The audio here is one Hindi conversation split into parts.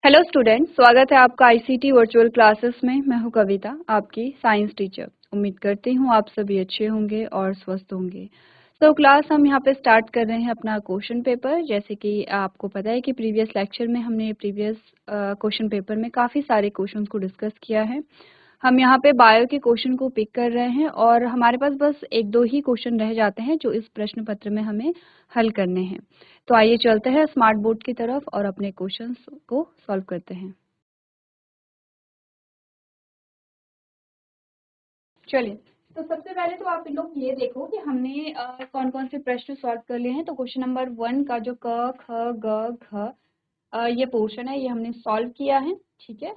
हेलो स्टूडेंट, स्वागत है आपका आईसीटी वर्चुअल क्लासेस में। मैं हूं कविता, आपकी साइंस टीचर। उम्मीद करती हूं आप सभी अच्छे होंगे और स्वस्थ होंगे। तो क्लास हम यहां पे स्टार्ट कर रहे हैं अपना क्वेश्चन पेपर। जैसे कि आपको पता है कि प्रीवियस लेक्चर में हमने प्रीवियस क्वेश्चन पेपर में काफ़ी सारे क्वेश्चंस को डिस्कस किया है। हम यहाँ पे बायो के क्वेश्चन को पिक कर रहे हैं और हमारे पास बस एक दो ही क्वेश्चन रह जाते हैं जो इस प्रश्न पत्र में हमें हल करने हैं। तो आइए चलते हैं स्मार्ट बोर्ड की तरफ और अपने क्वेश्चंस को सॉल्व करते हैं। चलिए, तो सबसे पहले तो आप लोग ये देखो कि हमने कौन कौन से प्रश्न सॉल्व कर लिए हैं। तो क्वेश्चन नंबर 1 का जो क ख ग घ ये पोर्शन है, ये हमने सॉल्व किया है। ठीक है।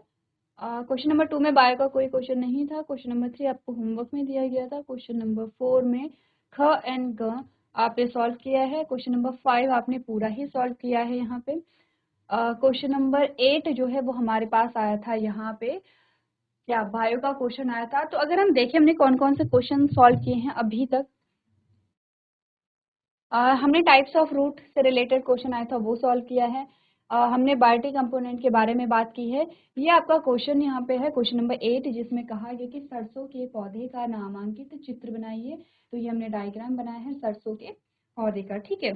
क्वेश्चन नंबर 2 में बायो का कोई क्वेश्चन नहीं था। क्वेश्चन नंबर 3 आपको होमवर्क में दिया गया था। क्वेश्चन नंबर 4 में ख एंड ग आपने सॉल्व किया है। क्वेश्चन नंबर 5 आपने पूरा ही सॉल्व किया है यहाँ पे। क्वेश्चन नंबर 8 जो है वो हमारे पास आया था यहाँ पे, क्या बायो का क्वेश्चन आया था। तो अगर हम देखें हमने कौन कौन से क्वेश्चन सॉल्व किए हैं अभी तक। हमने टाइप्स ऑफ रूट से रिलेटेड क्वेश्चन आया था वो सॉल्व किया है। हमने बायोटिक कंपोनेंट के बारे में बात की है। ये आपका क्वेश्चन यहाँ पे है क्वेश्चन नंबर 8, जिसमें कहा गया कि सरसों के पौधे का नामांकित चित्र बनाइए। तो ये हमने डायग्राम बनाया है सरसों के पौधे का। ठीक है,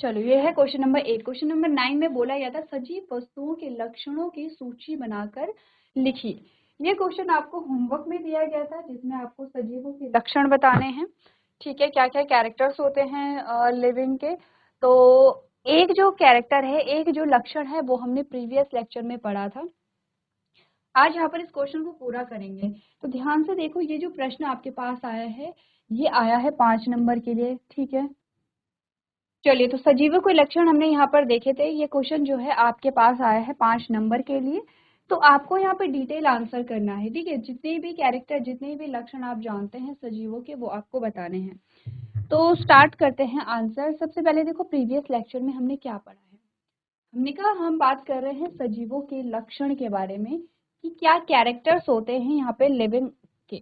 चलो ये है क्वेश्चन नंबर 8। क्वेश्चन नंबर 9 में बोला गया था सजीव वस्तुओं के लक्षणों की सूची बनाकर लिखिए। ये क्वेश्चन आपको होमवर्क में दिया गया था, जिसमें आपको सजीवों के लक्षण बताने हैं। ठीक है, क्या क्या कैरेक्टर्स होते हैं लिविंग के। तो एक जो कैरेक्टर है, एक जो लक्षण है, वो हमने प्रीवियस लेक्चर में पढ़ा था। आज यहाँ पर इस क्वेश्चन को पूरा करेंगे। तो ध्यान से देखो, ये जो प्रश्न आपके पास आया है, ये आया है 5 नंबर के लिए। ठीक है, चलिए, तो सजीवों के लक्षण हमने यहाँ पर देखे थे। ये क्वेश्चन जो है आपके पास आया है 5 नंबर के लिए। तो आपको यहाँ पे डिटेल आंसर करना है। ठीक है, जितने भी कैरेक्टर, जितने भी लक्षण आप जानते हैं सजीवों के, वो आपको बताने हैं। तो स्टार्ट करते हैं आंसर। सबसे पहले देखो, प्रीवियस लेक्चर में हमने क्या पढ़ा है। हमने कहा हम बात कर रहे हैं सजीवों के लक्षण के बारे में, कि क्या कैरेक्टर्स होते हैं यहाँ पे लिविंग के।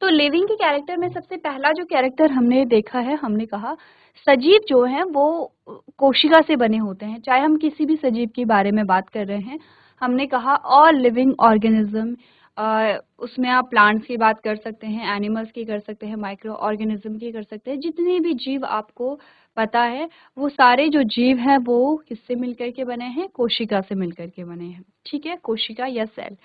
तो लिविंग के कैरेक्टर में सबसे पहला जो कैरेक्टर हमने देखा है, हमने कहा सजीव जो हैं वो कोशिका से बने होते हैं। चाहे हम किसी भी सजीव के बारे में बात कर रहे हैं, हमने कहा ऑल लिविंग ऑर्गेनिज्म। उसमें आप प्लांट्स की बात कर सकते हैं, एनिमल्स की कर सकते हैं, माइक्रो ऑर्गेनिज्म की कर सकते हैं। जितने भी जीव आपको पता है, वो सारे जो जीव हैं वो किससे मिलकर के बने हैं? कोशिका से मिलकर के बने हैं। ठीक है, कोशिका या सेल।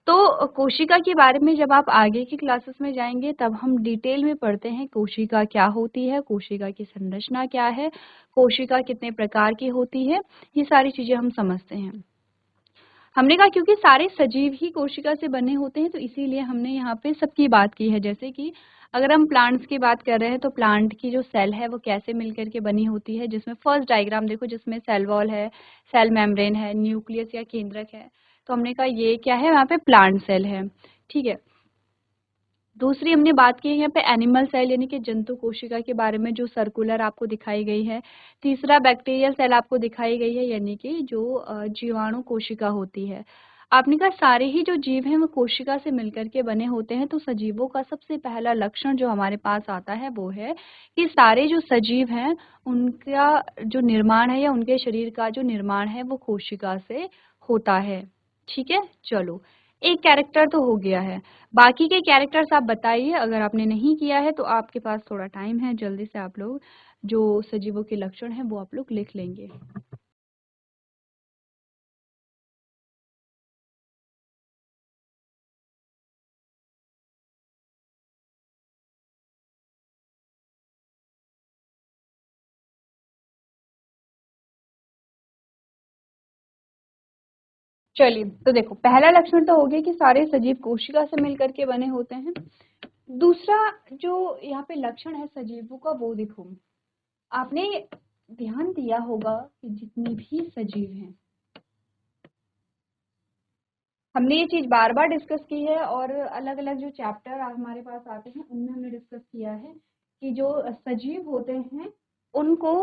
तो कोशिका के बारे में जब आप आगे की क्लासेस में जाएंगे, तब हम डिटेल में पढ़ते हैं कोशिका क्या होती है, कोशिका की संरचना क्या है, कोशिका कितने प्रकार की होती है। ये सारी चीजें हम समझते हैं। हमने कहा क्योंकि सारे सजीव ही कोशिका से बने होते हैं, तो इसीलिए हमने यहाँ पे सबकी बात की है। जैसे कि अगर हम प्लांट्स की बात कर रहे हैं, तो प्लांट की जो सेल है वो कैसे मिलकर के बनी होती है, जिसमें फर्स्ट डायग्राम देखो, जिसमें सेल वॉल है, सेल मेम्ब्रेन है, न्यूक्लियस या केंद्रक है। तो हमने कहा ये क्या है, वहाँ पे प्लांट सेल है। ठीक है, दूसरी हमने बात की है यहाँ पे एनिमल सेल, यानी कि जंतु कोशिका के बारे में, जो सर्कुलर आपको दिखाई गई है। तीसरा बैक्टीरियल सेल आपको दिखाई गई है, यानी कि जो जीवाणु कोशिका होती है। आपने कहा सारे ही जो जीव हैं वो कोशिका से मिलकर के बने होते हैं। तो सजीवों का सबसे पहला लक्षण जो हमारे पास आता है वो है कि सारे जो सजीव हैं उनका जो निर्माण है, या उनके शरीर का जो निर्माण है, वो कोशिका से होता है। ठीक है, चलो, एक कैरेक्टर तो हो गया है। बाकी के कैरेक्टर्स आप बताइए। अगर आपने नहीं किया है तो आपके पास थोड़ा टाइम है, जल्दी से आप लोग जो सजीवों के लक्षण हैं वो आप लोग लिख लेंगे। चलिए, तो देखो, पहला लक्षण तो हो गया कि सारे सजीव कोशिका से मिलकर के बने होते हैं। दूसरा जो यहाँ पे लक्षण है सजीवों का, वो देखो, आपने ध्यान दिया होगा कि जितने भी सजीव हैं, हमने ये चीज बार बार डिस्कस की है, और अलग अलग जो चैप्टर हमारे पास आते हैं उनमें हमने डिस्कस किया है कि जो सजीव होते हैं उनको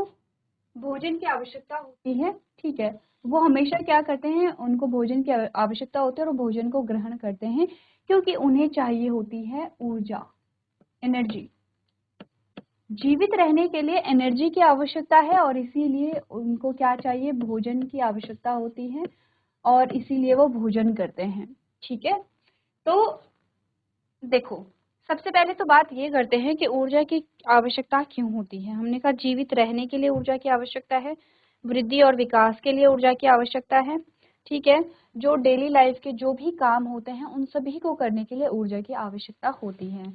भोजन की आवश्यकता होती है। ठीक है, वो हमेशा क्या करते हैं, उनको भोजन की आवश्यकता होती है और वो भोजन को ग्रहण करते हैं क्योंकि उन्हें चाहिए होती है ऊर्जा, एनर्जी। जीवित रहने के लिए एनर्जी की आवश्यकता है और इसीलिए उनको क्या चाहिए, भोजन की आवश्यकता होती है और इसीलिए वो भोजन करते हैं। ठीक है, तो देखो, सबसे पहले तो बात ये करते हैं कि ऊर्जा की आवश्यकता क्यों होती है। हमने कहा जीवित रहने के लिए ऊर्जा की आवश्यकता है, वृद्धि और विकास के लिए ऊर्जा की आवश्यकता है। ठीक है, जो डेली लाइफ के जो भी काम होते हैं उन सभी को करने के लिए ऊर्जा की आवश्यकता होती है।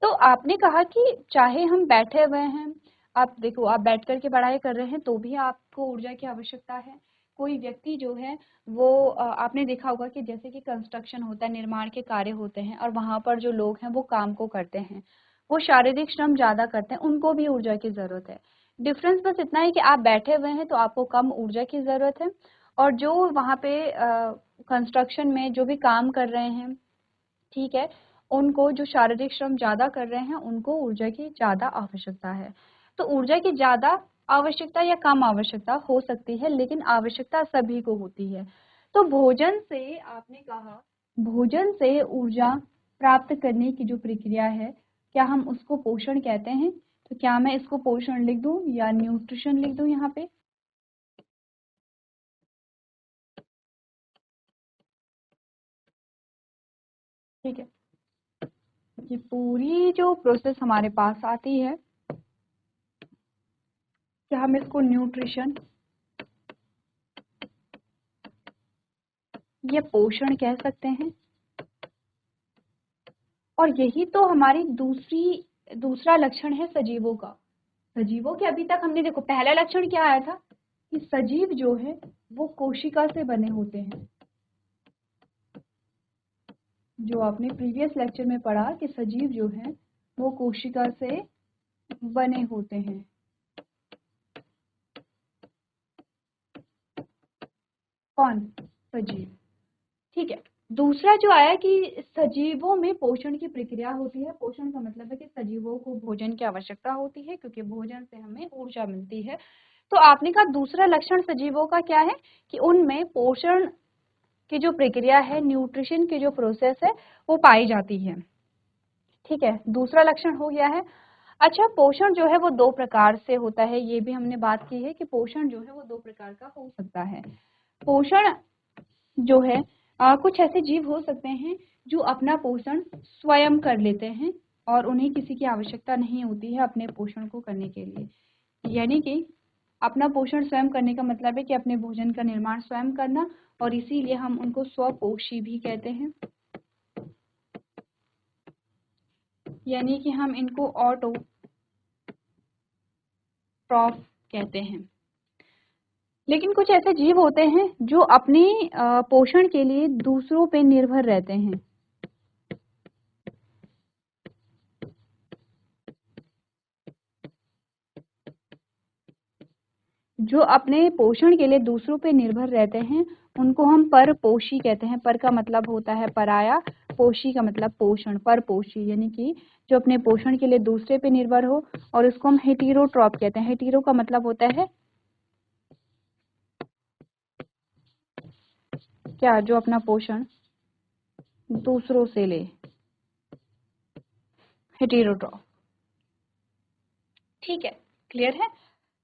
तो आपने कहा कि चाहे हम बैठे हुए हैं, आप देखो आप बैठ कर के पढ़ाई कर रहे हैं तो भी आपको ऊर्जा की आवश्यकता है। कोई व्यक्ति जो है वो आपने देखा होगा कि जैसे कि कंस्ट्रक्शन होता है, निर्माण के कार्य होते हैं और वहाँ पर जो लोग हैं वो काम को करते हैं, वो शारीरिक श्रम ज़्यादा करते हैं, उनको भी ऊर्जा की ज़रूरत है। डिफरेंस बस इतना है कि आप बैठे हुए हैं तो आपको कम ऊर्जा की ज़रूरत है और जो वहाँ पे कंस्ट्रक्शन में जो भी काम कर रहे हैं, ठीक है, उनको जो शारीरिक श्रम ज़्यादा कर रहे हैं उनको ऊर्जा की ज़्यादा आवश्यकता है। तो ऊर्जा की ज़्यादा आवश्यकता या कम आवश्यकता हो सकती है, लेकिन आवश्यकता सभी को होती है। तो भोजन से आपने कहा, भोजन से ऊर्जा प्राप्त करने की जो प्रक्रिया है, क्या हम उसको पोषण कहते हैं? तो क्या मैं इसको पोषण लिख दूं या न्यूट्रिशन लिख दूं यहाँ पे? ठीक है, ये पूरी जो प्रोसेस हमारे पास आती है, क्या हम इसको न्यूट्रिशन या पोषण कह सकते हैं? और यही तो हमारी दूसरा लक्षण है सजीवों का। सजीवों के अभी तक हमने देखो पहला लक्षण क्या आया था कि सजीव जो है वो कोशिका से बने होते हैं, जो आपने प्रीवियस लेक्चर में पढ़ा कि सजीव जो है वो कोशिका से बने होते हैं। कौन? सजीव। ठीक है, दूसरा जो आया कि सजीवों में पोषण की प्रक्रिया होती है। पोषण का मतलब है कि सजीवों को भोजन की आवश्यकता होती है क्योंकि भोजन से हमें ऊर्जा मिलती है। तो आपने कहा दूसरा लक्षण सजीवों का क्या है कि उनमें पोषण की जो प्रक्रिया है, न्यूट्रिशन की जो प्रोसेस है वो पाई जाती है। ठीक है, दूसरा लक्षण हो गया है। अच्छा, पोषण जो है वो दो प्रकार से होता है, ये भी हमने बात की है कि पोषण जो है वो दो प्रकार का हो सकता है। पोषण जो है कुछ ऐसे जीव हो सकते हैं जो अपना पोषण स्वयं कर लेते हैं और उन्हें किसी की आवश्यकता नहीं होती है अपने पोषण को करने के लिए। यानी कि अपना पोषण स्वयं करने का मतलब है कि अपने भोजन का निर्माण स्वयं करना, और इसीलिए हम उनको स्वपोषी भी कहते हैं। यानी कि हम इनको ऑटोट्रॉफ कहते हैं। लेकिन कुछ ऐसे जीव होते हैं जो अपने पोषण के लिए दूसरों पे निर्भर रहते हैं। जो अपने पोषण के लिए दूसरों पे निर्भर रहते हैं उनको हम परपोषी कहते हैं। पर का मतलब होता है पराया, पोषी का मतलब पोषण, परपोषी यानी कि जो अपने पोषण के लिए दूसरे पे निर्भर हो, और उसको हम हेटेरोट्रॉप कहते हैं। हेटेरो का मतलब होता है क्या, जो अपना पोषण दूसरों से ले, हेटेरोट्रॉप। ठीक है, क्लियर है?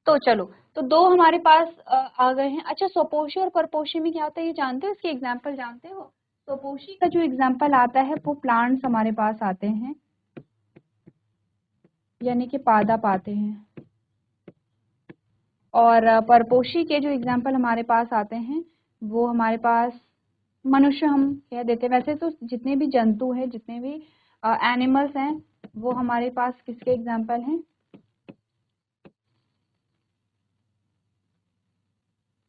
तो चलो, तो दो हमारे पास आ गए हैं। अच्छा, स्वपोषी और परपोषी में क्या होता है ये जानते हो? इसके एग्जाम्पल जानते हो? स्वपोषी का जो एग्जाम्पल आता है वो प्लांट्स हमारे पास आते हैं, यानी कि पादप आते हैं। और परपोषी के जो एग्जाम्पल हमारे पास आते हैं वो हमारे पास मनुष्य हम कह देते हैं। वैसे तो जितने भी जंतु हैं, जितने भी एनिमल्स हैं, वो हमारे पास किसके एग्जाम्पल हैं?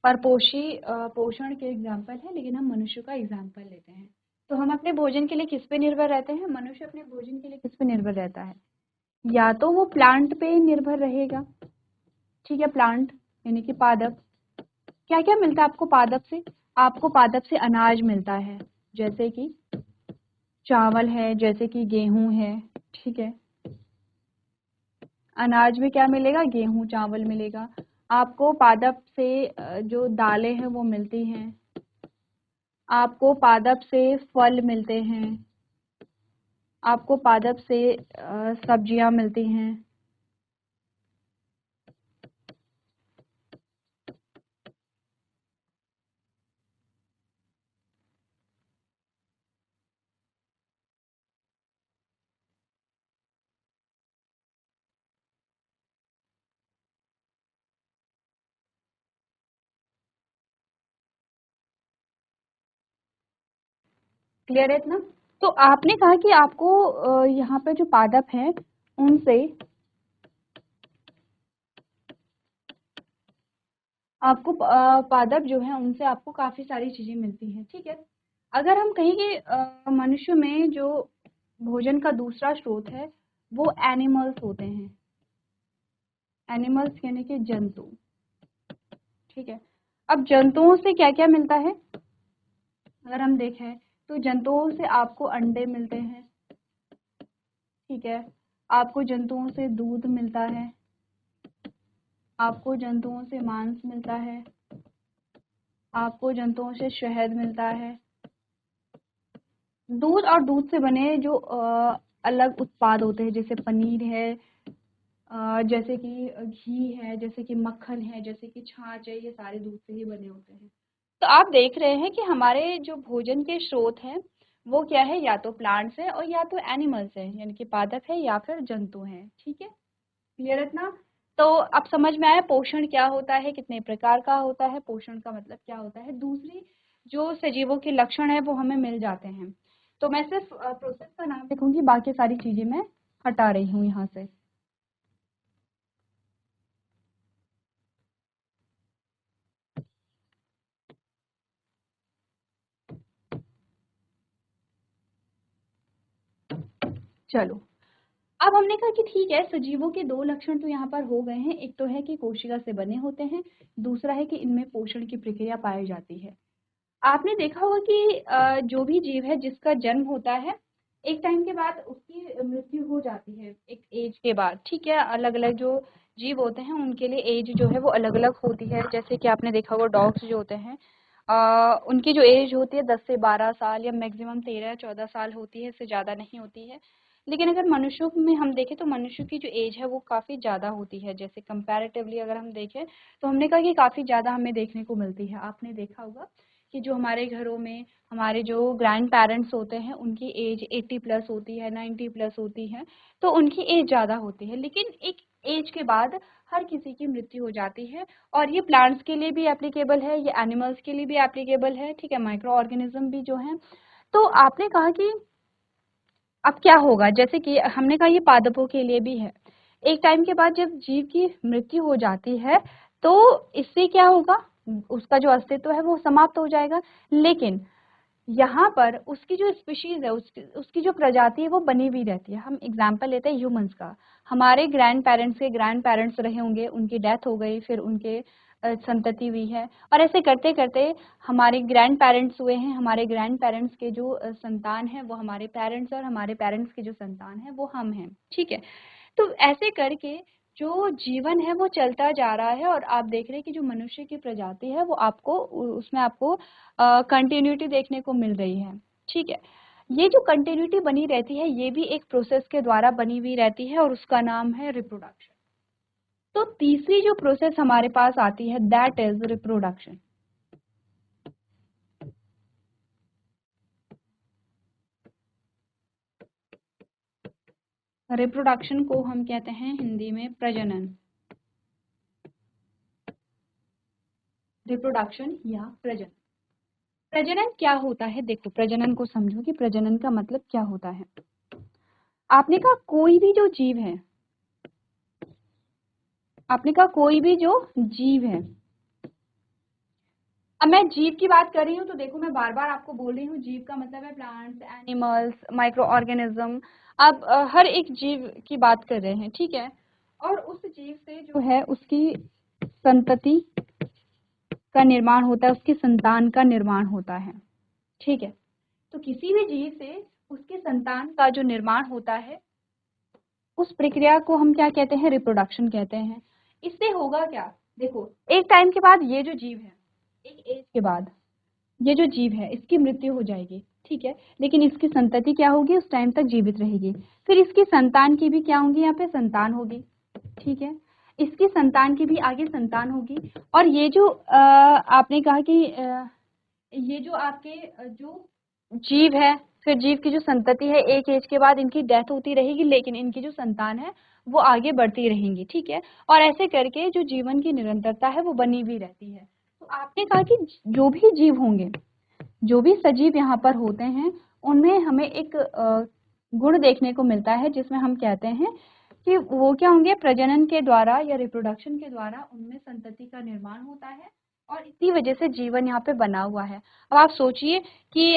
परपोषी पोषण के एग्जाम्पल है, लेकिन हम मनुष्य का एग्जाम्पल लेते हैं। तो हम अपने भोजन के लिए किस पे निर्भर रहते हैं? मनुष्य अपने भोजन के लिए किस पे निर्भर रहता है? या तो वो प्लांट पे निर्भर रहेगा, ठीक है, प्लांट यानी कि पादप। क्या क्या मिलता है आपको पादप से? आपको पादप से अनाज मिलता है, जैसे कि चावल है, जैसे कि गेहूं है। ठीक है, अनाज में क्या मिलेगा? गेहूं, चावल मिलेगा। आपको पादप से जो दालें हैं वो मिलती हैं, आपको पादप से फल मिलते हैं, आपको पादप से सब्जियां मिलती हैं। क्लियर है इतना? तो आपने कहा कि आपको यहाँ पे जो पादप हैं उनसे आपको पादप जो है उनसे आपको काफी सारी चीजें मिलती हैं, ठीक है। अगर हम कहें कि मनुष्य में जो भोजन का दूसरा स्रोत है वो एनिमल्स होते हैं, एनिमल्स यानी कि जंतु, ठीक है। अब जंतुओं से क्या क्या मिलता है अगर हम देखें तो जंतुओं से आपको अंडे मिलते हैं, ठीक है। आपको जंतुओं से दूध मिलता है, आपको जंतुओं से मांस मिलता है, आपको जंतुओं से शहद मिलता है। दूध और दूध से बने जो अलग उत्पाद होते हैं जैसे पनीर है, जैसे कि घी है, जैसे कि मक्खन है, जैसे कि छाछ है, ये सारे दूध से ही बने होते हैं। तो आप देख रहे हैं कि हमारे जो भोजन के स्रोत हैं वो क्या है, या तो प्लांट्स है और या तो एनिमल्स है, यानी कि पादप है या फिर जंतु हैं, ठीक है। क्लियर है इतना? तो अब समझ में आया पोषण क्या होता है, कितने प्रकार का होता है, पोषण का मतलब क्या होता है। दूसरी जो सजीवों के लक्षण है वो हमें मिल जाते हैं। तो मैं सिर्फ प्रोसेस का नाम लिखूंगी, बाकी सारी चीजें मैं हटा रही हूँ यहाँ से। चलो, अब हमने कहा कि ठीक है, सजीवों के दो लक्षण तो यहाँ पर हो गए हैं। एक तो है कि कोशिका से बने होते हैं, दूसरा है कि इनमें पोषण की प्रक्रिया पाई जाती है। आपने देखा होगा कि जो भी जीव है जिसका जन्म होता है एक टाइम के बाद उसकी मृत्यु हो जाती है, एक एज के बाद, ठीक है। अलग अलग जो जीव होते हैं उनके लिए एज जो है वो अलग अलग होती है। जैसे कि आपने देखा होगा डॉग्स जो होते हैं उनकी जो एज होती है 10 से 12 साल या मैक्सिमम 13 या 14 साल होती है, इससे ज़्यादा नहीं होती है। लेकिन अगर मनुष्यों में हम देखें तो मनुष्यों की जो एज है वो काफ़ी ज़्यादा होती है। जैसे कंपैरेटिवली अगर हम देखें तो हमने कहा कि काफ़ी ज़्यादा हमें देखने को मिलती है। आपने देखा होगा कि जो हमारे घरों में हमारे जो ग्रैंड पेरेंट्स होते हैं उनकी एज 80+ होती है, 90+ होती है, तो उनकी एज ज़्यादा होती है। लेकिन एक एज के बाद हर किसी की मृत्यु हो जाती है, और ये प्लांट्स के लिए भी एप्लीकेबल है, ये एनिमल्स के लिए भी एप्लीकेबल है, ठीक है, माइक्रो ऑर्गेनिज्म भी जो है। तो आपने कहा कि अब क्या होगा, जैसे कि हमने कहा ये पादपों के लिए भी है। एक टाइम के बाद जब जीव की मृत्यु हो जाती है तो इससे क्या होगा, उसका जो अस्तित्व है वो समाप्त हो जाएगा। लेकिन यहाँ पर उसकी जो स्पीशीज है, उसकी जो प्रजाति है वो बनी हुई रहती है। हम एग्जाम्पल लेते हैं ह्यूमंस का। हमारे ग्रैंड पेरेंट्स के ग्रैंड पेरेंट्स रहे होंगे, उनकी डेथ हो गई, फिर उनके संतति हुई है, और ऐसे करते करते हमारे ग्रैंड पेरेंट्स हुए हैं, हमारे ग्रैंड पेरेंट्स के जो संतान है वो हमारे पेरेंट्स, और हमारे पेरेंट्स के जो संतान है वो हम हैं, ठीक है। तो ऐसे करके जो जीवन है वो चलता जा रहा है, और आप देख रहे हैं कि जो मनुष्य की प्रजाति है वो आपको उसमें आपको कंटिन्यूटी देखने को मिल रही है, ठीक है। ये जो कंटिन्यूटी बनी रहती है ये भी एक प्रोसेस के द्वारा बनी हुई रहती है, और उसका नाम है रिप्रोडक्शन। तो तीसरी जो प्रोसेस हमारे पास आती है दैट इज रिप्रोडक्शन। रिप्रोडक्शन को हम कहते हैं हिंदी में प्रजनन, रिप्रोडक्शन या प्रजनन। प्रजनन क्या होता है, देखो प्रजनन को समझो कि प्रजनन का मतलब क्या होता है। आपने कहा कोई भी जो जीव है, आपने कहा कोई भी जो जीव है, अब मैं जीव की बात कर रही हूँ तो देखो मैं बार बार आपको बोल रही हूँ जीव का मतलब है प्लांट्स, एनिमल्स, माइक्रो ऑर्गेनिज्म। अब हर एक जीव की बात कर रहे हैं, ठीक है। और उस जीव से जो है उसकी संतति का निर्माण होता है, उसकी संतान का निर्माण होता है, ठीक है। तो किसी भी जीव से उसके संतान का जो निर्माण होता है उस प्रक्रिया को हम क्या कहते हैं, रिप्रोडक्शन कहते हैं। इससे होगा क्या, देखो एक टाइम के बाद ये जो जीव है, एक एज के बाद ये जो जीव है इसकी मृत्यु हो जाएगी, ठीक है, लेकिन इसकी संतति क्या होगी, उस टाइम तक जीवित रहेगी। फिर इसकी संतान की भी क्या होगी, यहाँ पे संतान होगी, ठीक है, इसकी संतान की भी आगे संतान होगी। और ये जो आपने कहा कि ये जो आपके जो जीव है, फिर जीव की जो संतति है एक एज के बाद इनकी डेथ होती रहेगी, लेकिन इनकी जो संतान है वो आगे बढ़ती रहेंगी, ठीक है, और ऐसे करके जो जीवन की निरंतरता है वो बनी हुई रहती है। तो आपने कहा कि जो भी जीव होंगे, जो भी सजीव यहाँ पर होते हैं, उनमें हमें एक गुण देखने को मिलता है जिसमें हम कहते हैं कि वो क्या होंगे, प्रजनन के द्वारा या रिप्रोडक्शन के द्वारा उनमें संतति का निर्माण होता है और इसी वजह से जीवन यहाँ पे बना हुआ है। अब आप सोचिए कि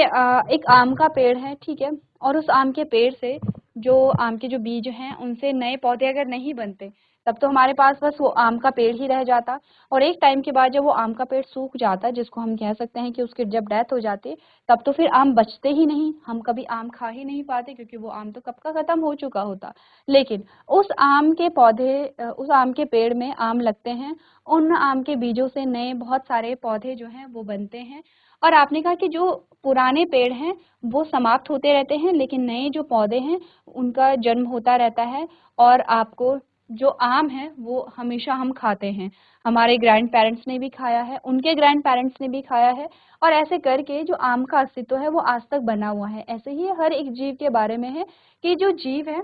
एक आम का पेड़ है, ठीक है, और उस आम के पेड़ से जो आम के जो बीज हैं उनसे नए पौधे अगर नहीं बनते, तब तो हमारे पास बस वो आम का पेड़ ही रह जाता। और एक टाइम के बाद जब वो आम का पेड़ सूख जाता, जिसको हम कह सकते हैं कि उसकी जब डेथ हो जाती, तब तो फिर आम बचते ही नहीं, हम कभी आम खा ही नहीं पाते, क्योंकि वो आम तो कब का खत्म हो चुका होता। लेकिन उस आम के पौधे उस आम के पेड़ में आम लगते हैं, उन आम के बीजों से नए बहुत सारे पौधे जो हैं वो बनते हैं। और आपने कहा कि जो पुराने पेड़ हैं वो समाप्त होते रहते हैं, लेकिन नए जो पौधे हैं उनका जन्म होता रहता है। और आपको जो आम है वो हमेशा हम खाते हैं, हमारे ग्रैंड पेरेंट्स ने भी खाया है, उनके ग्रैंड पेरेंट्स ने भी खाया है, और ऐसे करके जो आम का अस्तित्व है वो आज तक बना हुआ है। ऐसे ही हर एक जीव के बारे में है कि जो जीव है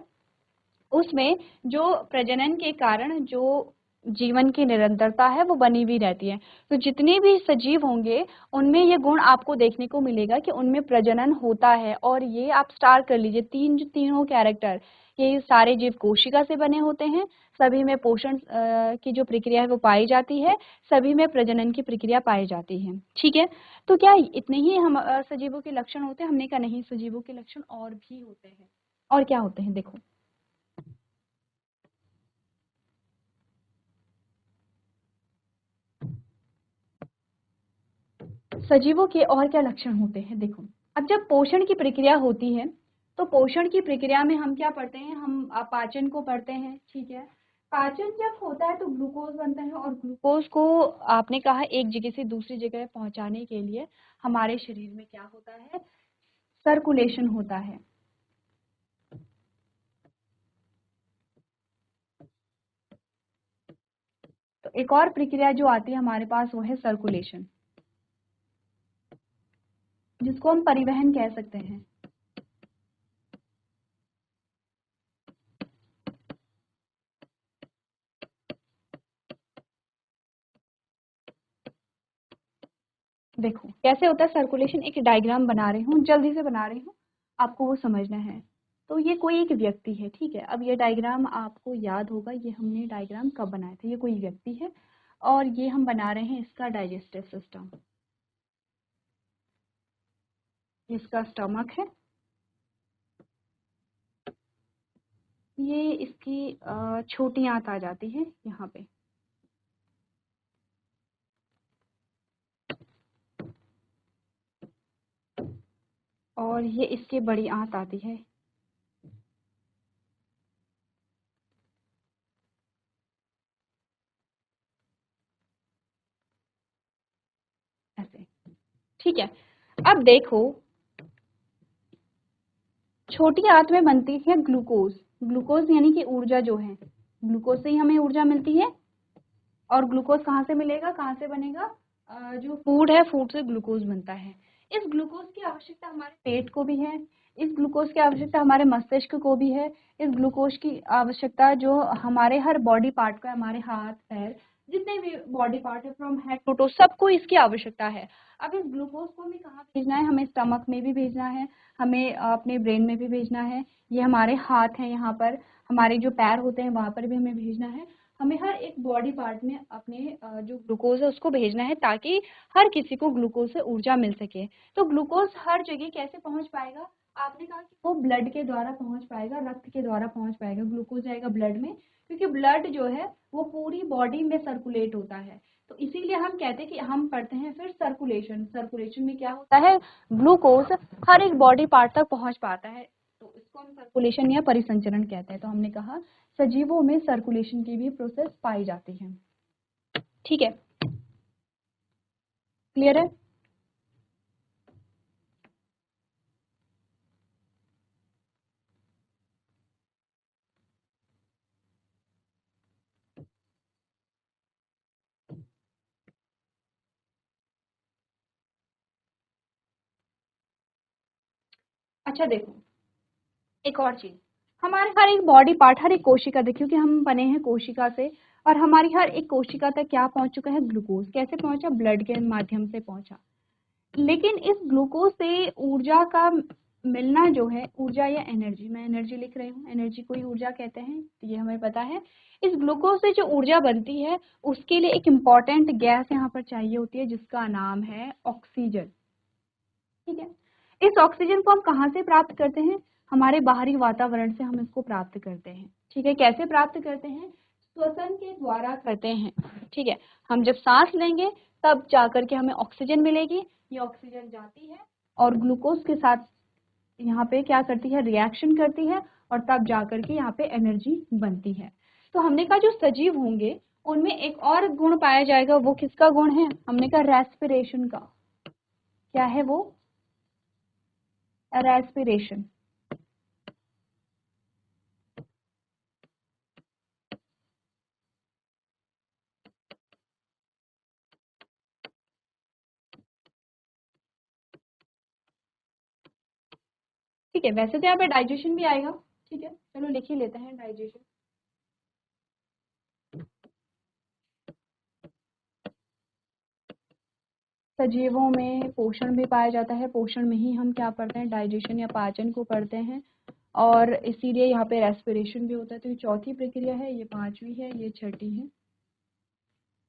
उसमें जो प्रजनन के कारण जो जीवन की निरंतरता है वो बनी हुई रहती है। तो जितने भी सजीव होंगे उनमें ये गुण आपको देखने को मिलेगा कि उनमें प्रजनन होता है। और ये आप स्टार कर लीजिए, तीनों कैरेक्टर, ये सारे जीव कोशिका से बने होते हैं, सभी में पोषण की जो प्रक्रिया है वो पाई जाती है, सभी में प्रजनन की प्रक्रिया पाई जाती है, ठीक है। तो क्या इतने ही हम सजीवों के लक्षण होते हैं? हमने कहा नहीं, सजीवों के लक्षण और भी होते हैं। और क्या होते हैं, देखो सजीवों के और क्या लक्षण होते हैं, देखो। अब जब पोषण की प्रक्रिया होती है तो पोषण की प्रक्रिया में हम क्या पढ़ते हैं, हम पाचन को पढ़ते हैं, ठीक है। पाचन जब होता है तो ग्लूकोज बनता है, और ग्लूकोज को आपने कहा एक जगह से दूसरी जगह पहुंचाने के लिए हमारे शरीर में क्या होता है, सर्कुलेशन होता है। तो एक और प्रक्रिया जो आती है हमारे पास वो है सर्कुलेशन, जिसको हम परिवहन कह सकते हैं। देखो कैसे होता है सर्कुलेशन, एक डायग्राम बना रही हूँ, जल्दी से बना रही हूँ, आपको वो समझना है। तो ये कोई एक व्यक्ति है, ठीक है। अब ये डायग्राम आपको याद होगा, ये हमने डायग्राम कब बनाया था। ये कोई व्यक्ति है और ये हम बना रहे हैं इसका डाइजेस्टिव सिस्टम, इसका स्टमक है, ये इसकी छोटी आंत आ जाती है यहाँ पे, और ये इसकी बड़ी आंत आती है ऐसे, ठीक है। अब देखो छोटी आंत में बनती है ग्लूकोज, ग्लूकोज यानी कि ऊर्जा जो है, ग्लूकोज से ही हमें ऊर्जा मिलती है। और ग्लूकोज कहाँ से मिलेगा, कहाँ से बनेगा, जो फूड है फूड से ग्लूकोज बनता है। इस ग्लूकोज की आवश्यकता हमारे पेट को भी है, इस ग्लूकोज की आवश्यकता हमारे मस्तिष्क को भी है, इस ग्लूकोज की आवश्यकता जो हमारे हर बॉडी पार्ट को है, हमारे हाथ पैर जितने भी बॉडी पार्ट है फ्रॉम हेड टू टो सबको इसकी आवश्यकता है। अब इस ग्लूकोज को हमें कहाँ भेजना है, हमें स्टमक में भी भेजना है, हमें अपने ब्रेन में भी भेजना है, ये हमारे हाथ हैं यहाँ पर, हमारे जो पैर होते हैं वहां पर भी हमें भेजना है। हमें हर एक बॉडी पार्ट में अपने जो ग्लूकोज है उसको भेजना है, ताकि हर किसी को ग्लूकोज से ऊर्जा मिल सके। तो ग्लूकोज हर जगह कैसे पहुंच पाएगा, आपने कहा कि वो ब्लड के द्वारा पहुंच पाएगा, रक्त के द्वारा पहुंच पाएगा, ग्लूकोज जाएगा ब्लड में, क्योंकि ब्लड जो है वो पूरी बॉडी में सर्कुलेट होता है। तो इसीलिए हम कहते हैं कि हम पढ़ते हैं फिर सर्कुलेशन, सर्कुलेशन में क्या होता है, ग्लूकोज हर एक बॉडी पार्ट तक पहुंच पाता है। तो इसको हम सर्कुलेशन या परिसंचरण कहते हैं। तो हमने कहा सजीवों में सर्कुलेशन की भी प्रोसेस पाई जाती है। ठीक है, क्लियर है? अच्छा देखो, एक और चीज, हमारे हर एक बॉडी पार्ट, हर एक कोशिका, देखिए कि हम बने हैं कोशिका से, और हमारी हर एक कोशिका तक क्या पहुंच चुका है, ग्लूकोज कैसे पहुंचा, ब्लड के माध्यम से पहुंचा। लेकिन इस ग्लूकोज से ऊर्जा का मिलना जो है, ऊर्जा या एनर्जी, मैं एनर्जी लिख रही हूँ, एनर्जी को ही ऊर्जा कहते हैं, तो ये हमें पता है। इस ग्लूकोज से जो ऊर्जा बनती है उसके लिए एक इम्पॉर्टेंट गैस यहाँ पर चाहिए होती है जिसका नाम है ऑक्सीजन। ठीक है, इस ऑक्सीजन को हम कहाँ से प्राप्त करते हैं, हमारे बाहरी वातावरण से हम इसको प्राप्त करते हैं। ठीक है, कैसे प्राप्त करते हैं, श्वसन के द्वारा करते हैं। ठीक है, हम जब सांस लेंगे तब जाकर के हमें ऑक्सीजन मिलेगी, ये ऑक्सीजन जाती है और ग्लूकोज के साथ यहाँ पे क्या करती है, रिएक्शन करती है, और तब जाकर के यहाँ पे एनर्जी बनती है। तो हमने कहा जो सजीव होंगे उनमें एक और गुण पाया जाएगा, वो किसका गुण है, हमने कहा रेस्पिरेशन का। क्या है वो, रेस्पिरेशन। ठीक है, वैसे तो यहाँ पे डाइजेशन भी आएगा। ठीक है, चलो लिख ही लेते हैं डाइजेशन। सजीवों में पोषण भी पाया जाता है, पोषण में ही हम क्या पढ़ते हैं, डाइजेशन या पाचन को पढ़ते हैं, और इसीलिए यहाँ पे रेस्पिरेशन भी होता है। तो ये चौथी प्रक्रिया है, ये पांचवी है, ये छठी है।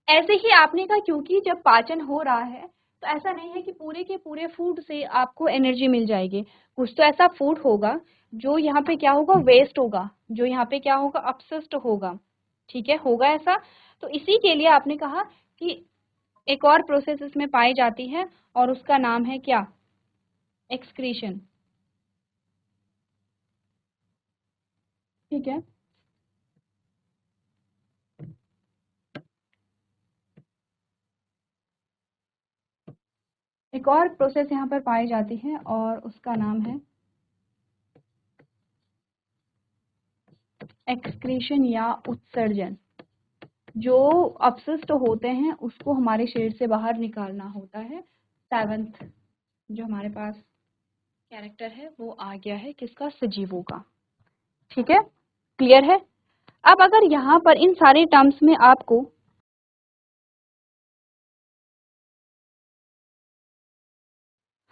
ऐसे ही आपने कहा क्योंकि जब पाचन हो रहा है तो ऐसा नहीं है कि पूरे के पूरे फूड से आपको एनर्जी मिल जाएगी, कुछ तो ऐसा फूड होगा जो यहाँ पे क्या होगा, वेस्ट होगा, जो यहाँ पे क्या होगा, अपशिष्ट होगा। ठीक है, होगा ऐसा। तो इसी के लिए आपने कहा कि एक और प्रोसेस इसमें पाई जाती है और उसका नाम है क्या, एक्सक्रीशन। ठीक है, एक और प्रोसेस यहाँ पर पाई जाती है और उसका नाम है एक्सक्रीशन या उत्सर्जन। जो अपशिष्ट होते हैं उसको हमारे शरीर से बाहर निकालना होता है। सेवंथ जो हमारे पास कैरेक्टर है वो आ गया है, किसका, सजीवों का। ठीक है, क्लियर है? अब अगर यहाँ पर इन सारे टर्म्स में आपको,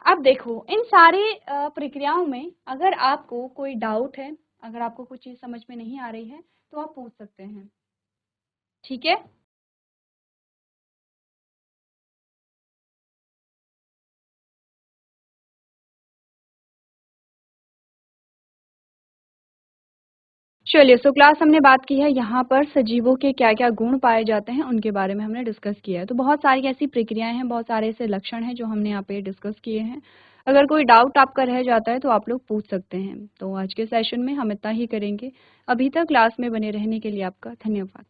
अब देखो इन सारे प्रक्रियाओं में अगर आपको कोई डाउट है, अगर आपको कोई चीज समझ में नहीं आ रही है तो आप पूछ सकते हैं। ठीक है, चलिए, सो क्लास हमने बात की है यहाँ पर सजीवों के क्या क्या गुण पाए जाते हैं उनके बारे में हमने डिस्कस किया है। तो बहुत सारी ऐसी प्रक्रियाएं हैं, बहुत सारे ऐसे लक्षण हैं जो हमने यहाँ पे डिस्कस किए हैं। अगर कोई डाउट आपका रह जाता है तो आप लोग पूछ सकते हैं। तो आज के सेशन में हम इतना ही करेंगे। अभी तक क्लास में बने रहने के लिए आपका धन्यवाद।